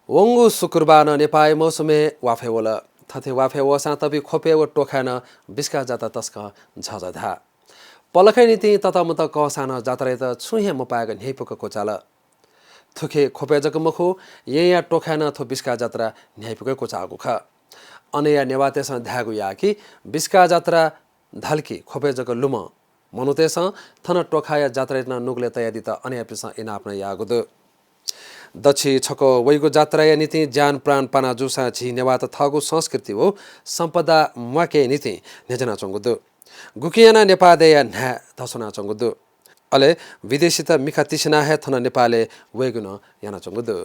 वंगु शुक्रबार नेपाय मौसमे वाफेवल थथे वाफेव सातबी खोपेव टोखान बिस्का जाता तस्क झझधा पलखय नीति ततमत कसान जातरेत छुहे मुपाग न्यायपुक कोचाल थुखे खोपेजक मुखु या टोखान थो बिस्का जात्रा न्यायपुक कोचागु ख अनया नेवातेस ध्यागु याकी बिस्का जात्रा धल्की खोपेजक लुम मनुतेस थन टोखाया जात्रेत नुगले तयादी त अनयापिस इनाप्न यागुदु दक्षि छको वैगो जात्राया नीति ज्यान प्राण पाना जुसा झी नेवात थगु संस्कृति हो सम्पदा मके नीति नेजना चंगुदु गुकियाना नेपादेया न्या धसना चंगुदु अले विदेशी त मिखा तिसना है थन नेपाले वैगुन याना चंगुदु